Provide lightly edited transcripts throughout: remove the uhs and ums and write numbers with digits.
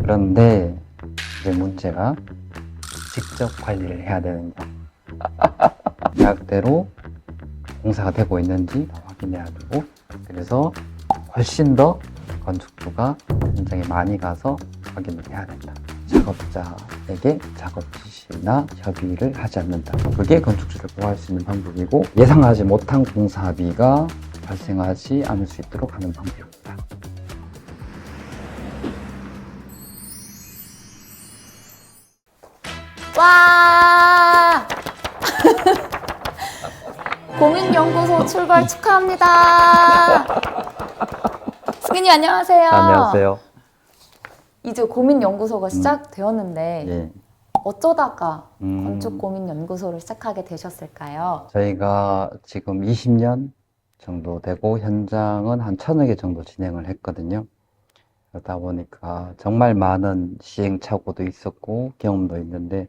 그런데 이제 문제가 직접 관리를 해야 되는 거. 계약대로 공사가 되고 있는지 확인해야 되고, 그래서 훨씬 더 건축주가 현장에 많이 가서 확인을 해야 된다. 작업자에게 작업 지시나 협의를 하지 않는다. 그게 건축주를 보호할 수 있는 방법이고, 예상하지 못한 공사비가 발생하지 않을 수 있도록 하는 방법입니다. 와! 고민연구소 출발 축하합니다. 승인님 안녕하세요. 안녕하세요. 이제 고민연구소가 시작되었는데 예. 어쩌다가 건축고민연구소를 시작하게 되셨을까요? 저희가 지금 20년 정도 되고 현장은 한 1000여 개 정도 진행을 했거든요. 그러다 보니까 정말 많은 시행착오도 있었고 경험도 있는데,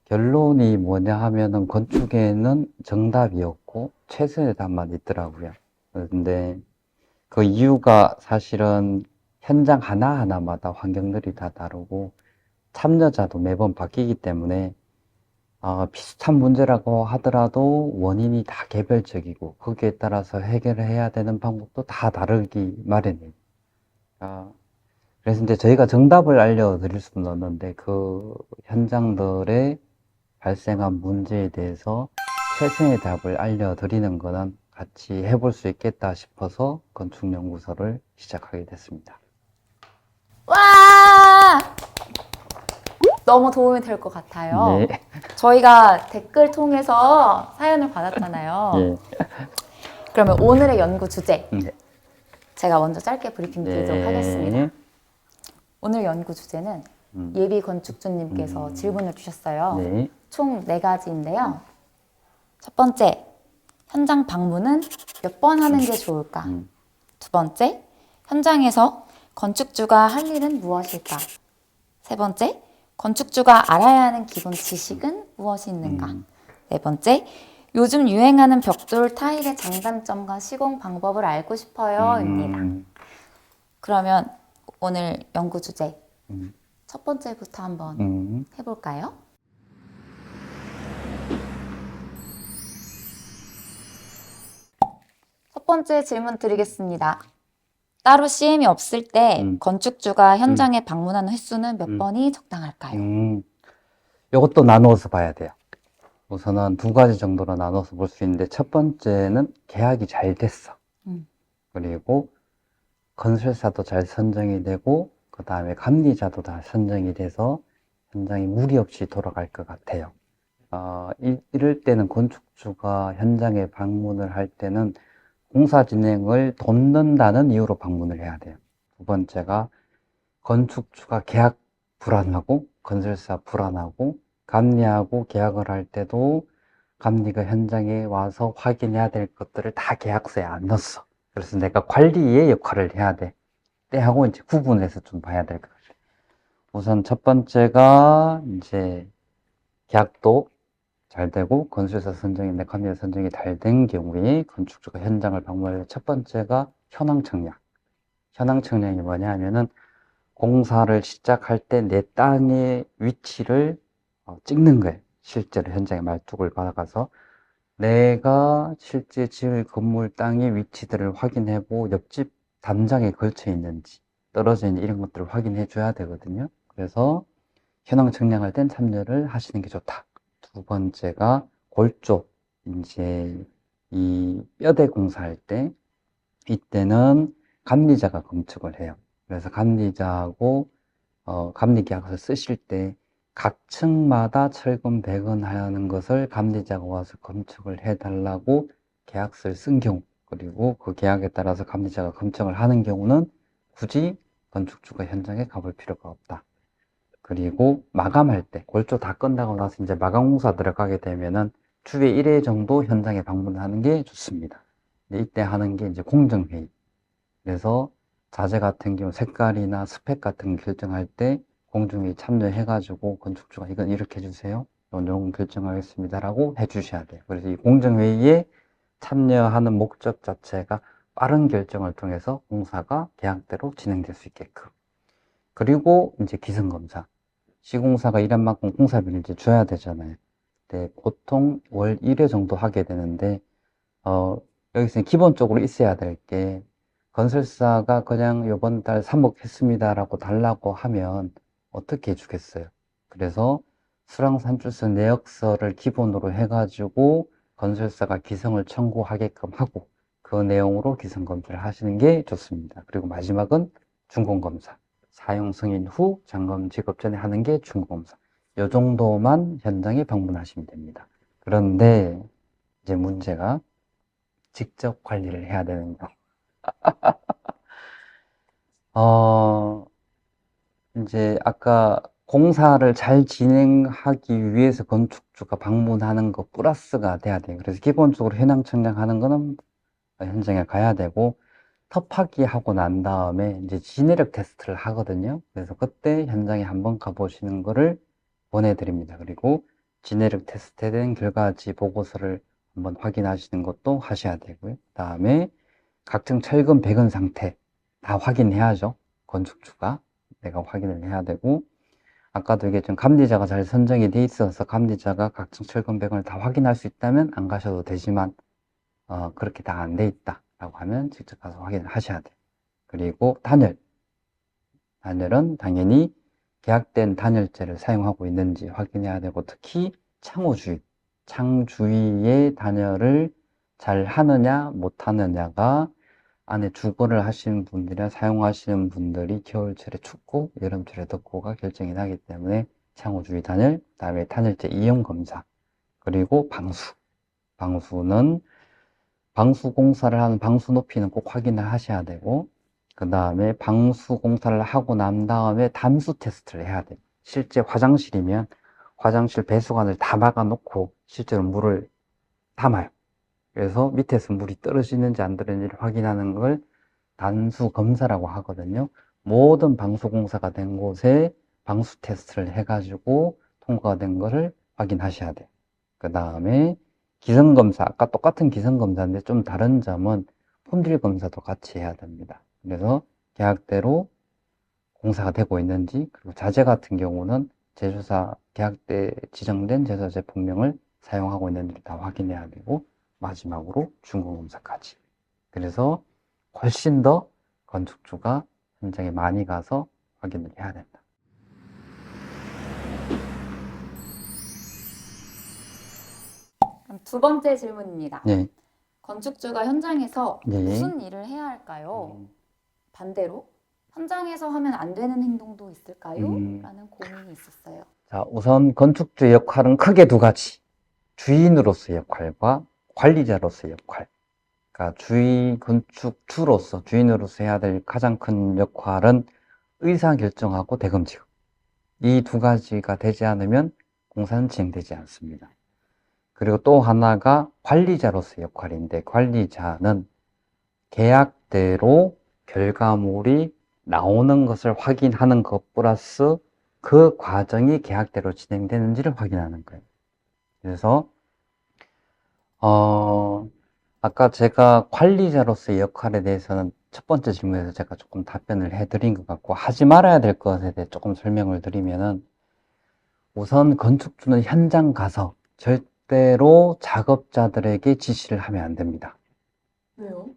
결론이 뭐냐 하면은 건축에는 정답이 없고 최선의 답만 있더라고요. 그런데 그 이유가 사실은 현장 하나하나마다 환경들이 다 다르고 참여자도 매번 바뀌기 때문에 비슷한 문제라고 하더라도 원인이 다 개별적이고 거기에 따라서 해결을 해야 되는 방법도 다 다르기 마련이에요. 그래서 이제 저희가 정답을 알려드릴 수는 없는데, 그 현장들의 발생한 문제에 대해서 최선의 답을 알려드리는 거는 같이 해볼 수 있겠다 싶어서 건축연구소를 시작하게 됐습니다. 와! 너무 도움이 될 것 같아요. 네. 저희가 댓글 통해서 사연을 받았잖아요. 예. 그러면 오늘의 연구 주제 네. 제가 먼저 짧게 브리핑 드리도록 네. 하겠습니다. 오늘 연구 주제는 예비 건축주님께서 질문을 주셨어요. 네. 총 4가지인데요. 첫 번째, 현장 방문은 몇 번 하는 게 좋을까? 두 번째, 현장에서 건축주가 할 일은 무엇일까? 세 번째, 건축주가 알아야 하는 기본 지식은 무엇이 있는가? 네 번째, 요즘 유행하는 벽돌 타일의 장단점과 시공 방법을 알고 싶어요. 입니다. 그러면 오늘 연구 주제 첫 번째부터 한번 해볼까요? 첫 번째 질문 드리겠습니다. 따로 CM이 없을 때 건축주가 현장에 방문하는 횟수는 몇 번이 적당할까요? 이것도 나누어서 봐야 돼요. 우선은 2가지 정도로 나눠서 볼 수 있는데, 첫 번째는 계약이 잘 됐어. 그리고 건설사도 잘 선정이 되고, 그 다음에 감리자도 다 선정이 돼서 현장이 무리 없이 돌아갈 것 같아요. 이럴 때는 건축주가 현장에 방문을 할 때는 공사 진행을 돕는다는 이유로 방문을 해야 돼요. 두 번째가 건축주가 계약 불안하고 건설사 불안하고 감리하고 계약을 할 때도 감리가 현장에 와서 확인해야 될 것들을 다 계약서에 안 넣었어. 그래서 내가 관리의 역할을 해야 돼. 때하고 이제 구분해서 좀 봐야 될 것 같아요. 우선 첫 번째가 이제 계약도 잘 되고 건설사 선정이나 감리자 선정이 잘 된 경우에 건축주가 현장을 방문할 첫 번째가 현황 측량. 현황 측량이 뭐냐 하면은 공사를 시작할 때 내 땅의 위치를 찍는 거예요. 실제로 현장에 말뚝을 박아서 내가 실제 지을 건물 땅의 위치들을 확인해보고 옆집 담장에 걸쳐 있는지 떨어져 있는 이런 것들을 확인해 줘야 되거든요. 그래서 현황 측량할 땐 참여를 하시는 게 좋다. 두 번째가 골 쪽, 이제 이 뼈대 공사할 때 이때는 감리자가 검측을 해요. 그래서 감리자하고 감리계약서 쓰실 때 각 층마다 철근 배건하는 것을 감리자가 와서 검측을 해달라고 계약서를 쓴 경우, 그리고 그 계약에 따라서 감리자가 검증을 하는 경우는 굳이 건축주가 현장에 가볼 필요가 없다. 그리고 마감할 때, 골조 다 끝나고 나서 이제 마감 공사 들어가게 되면은 주에 1회 정도 현장에 방문하는 게 좋습니다. 이때 하는 게 이제 공정회의. 그래서 자재 같은 경우 색깔이나 스펙 같은 거 결정할 때 공정회의 참여해가지고 건축주가 이건 이렇게 해주세요. 이런 결정하겠습니다라고 해주셔야 돼요. 그래서 이 공정회의에 참여하는 목적 자체가 빠른 결정을 통해서 공사가 계약대로 진행될 수 있게끔. 그리고 이제 기승검사. 시공사가 일한 만큼 공사비를 이제 줘야 되잖아요. 근데 보통 월 1회 정도 하게 되는데, 여기서는 기본적으로 있어야 될 게, 건설사가 그냥 이번 달 3억 했습니다라고 달라고 하면 어떻게 해주겠어요? 그래서 수량산출서 내역서를 기본으로 해가지고 건설사가 기성을 청구하게끔 하고 그 내용으로 기성검사를 하시는 게 좋습니다. 그리고 마지막은 준공검사. 사용 승인 후 점검 지급 전에 하는 게 준공검사. 이 정도만 현장에 방문하시면 됩니다. 그런데 이제 문제가 직접 관리를 해야 되는 거. 이제 아까 공사를 잘 진행하기 위해서 건축주가 방문하는 거 플러스가 돼야 돼요. 그래서 기본적으로 현황 측량하는 거는 현장에 가야 되고, 터파기 하고 난 다음에 이제 지내력 테스트를 하거든요. 그래서 그때 현장에 한번 가보시는 거를 보내드립니다. 그리고 지내력 테스트에 대한 결과지 보고서를 한번 확인하시는 것도 하셔야 되고요. 그다음에 각종 철근 배근 상태 다 확인해야죠. 건축주가 내가 확인을 해야 되고, 아까도 얘기했지만 감리자가 잘 선정이 돼 있어서 감리자가 각종 철근 배근을 다 확인할 수 있다면 안 가셔도 되지만, 그렇게 다 안 돼 있다라고 하면 직접 가서 확인을 하셔야 돼요. 그리고 단열은 당연히 계약된 단열재를 사용하고 있는지 확인해야 되고, 특히 창 주위의 단열을 잘 하느냐 못 하느냐가 안에 주거를 하시는 분들이나 사용하시는 분들이 겨울철에 춥고 여름철에 덥고가 결정이 나기 때문에 창호 주위 단열, 그다음에 단열재 이용 검사, 그리고 방수는 방수 공사를 하는 방수 높이는 꼭 확인을 하셔야 되고, 그 다음에 방수 공사를 하고 난 다음에 담수 테스트를 해야 돼요. 실제 화장실이면 화장실 배수관을 다 막아놓고 실제로 물을 담아요. 그래서 밑에서 물이 떨어지는지 안 떨어지는지를 확인하는 걸 단수 검사라고 하거든요. 모든 방수 공사가 된 곳에 방수 테스트를 해가지고 통과가 된 것을 확인하셔야 돼요. 그 다음에 기성검사, 아까 똑같은 기성검사인데 좀 다른 점은 품질 검사도 같이 해야 됩니다. 그래서 계약대로 공사가 되고 있는지, 그리고 자재 같은 경우는 제조사 계약 때 지정된 제조사 제품명을 사용하고 있는지 다 확인해야 되고, 마지막으로 준공검사까지. 그래서 훨씬 더 건축주가 현장에 많이 가서 확인을 해야 된다. 그럼 두 번째 질문입니다. 네. 건축주가 현장에서 네. 무슨 일을 해야 할까요? 반대로 현장에서 하면 안 되는 행동도 있을까요? 라는 고민이 있었어요. 자, 우선 건축주의 역할은 크게 두 가지. 주인으로서의 역할과 관리자로서의 역할. 그러니까 건축주로서, 주인으로서 해야 될 가장 큰 역할은 의사결정하고 대금 지급. 이 두 가지가 되지 않으면 공사는 진행되지 않습니다. 그리고 또 하나가 관리자로서의 역할인데, 관리자는 계약대로 결과물이 나오는 것을 확인하는 것 플러스 그 과정이 계약대로 진행되는지를 확인하는 거예요. 그래서 아까 제가 관리자로서의 역할에 대해서는 첫 번째 질문에서 제가 조금 답변을 해드린 것 같고, 하지 말아야 될 것에 대해 조금 설명을 드리면은, 우선 건축주는 현장 가서 절대로 작업자들에게 지시를 하면 안 됩니다. 왜요?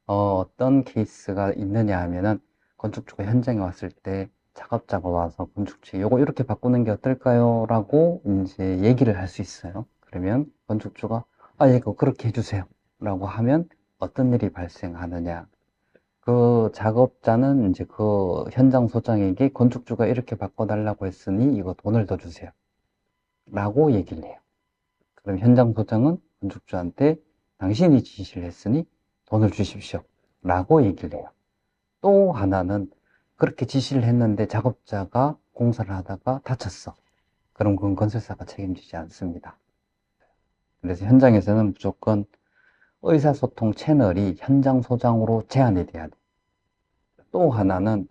어떤 케이스가 있느냐 하면은, 건축주가 현장에 왔을 때 작업자가 와서 건축주에 요거 이렇게 바꾸는 게 어떨까요? 라고 이제 얘기를 할 수 있어요. 그러면 건축주가 이거 그렇게 해주세요 라고 하면 어떤 일이 발생하느냐, 그 작업자는 이제 그 현장 소장에게 건축주가 이렇게 바꿔달라고 했으니 이거 돈을 더 주세요 라고 얘기를 해요. 그럼 현장 소장은 건축주한테 당신이 지시를 했으니 돈을 주십시오 라고 얘기를 해요. 또 하나는 그렇게 지시를 했는데 작업자가 공사를 하다가 다쳤어. 그럼 그건 건설사가 책임지지 않습니다. 그래서 현장에서는 무조건 의사소통 채널이 현장 소장으로 제한이 돼야 돼. 또 하나는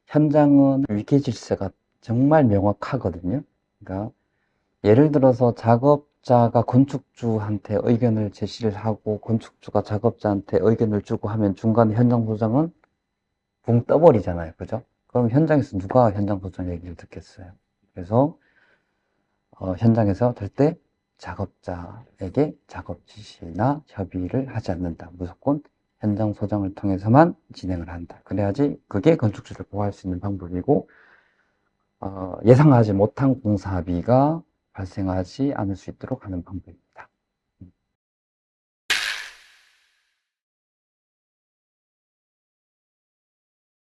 현장은 위계 질서가 정말 명확하거든요. 그러니까 예를 들어서 작업자가 건축주한테 의견을 제시를 하고 건축주가 작업자한테 의견을 주고 하면 중간에 현장 소장은 붕 떠버리잖아요. 그죠? 그럼 현장에서 누가 현장 소장 얘기를 듣겠어요? 그래서 현장에서 절대 작업자에게 작업 지시나 협의를 하지 않는다. 무조건 현장 소장을 통해서만 진행을 한다. 그래야지 그게 건축주를 보호할 수 있는 방법이고, 예상하지 못한 공사비가 발생하지 않을 수 있도록 하는 방법입니다.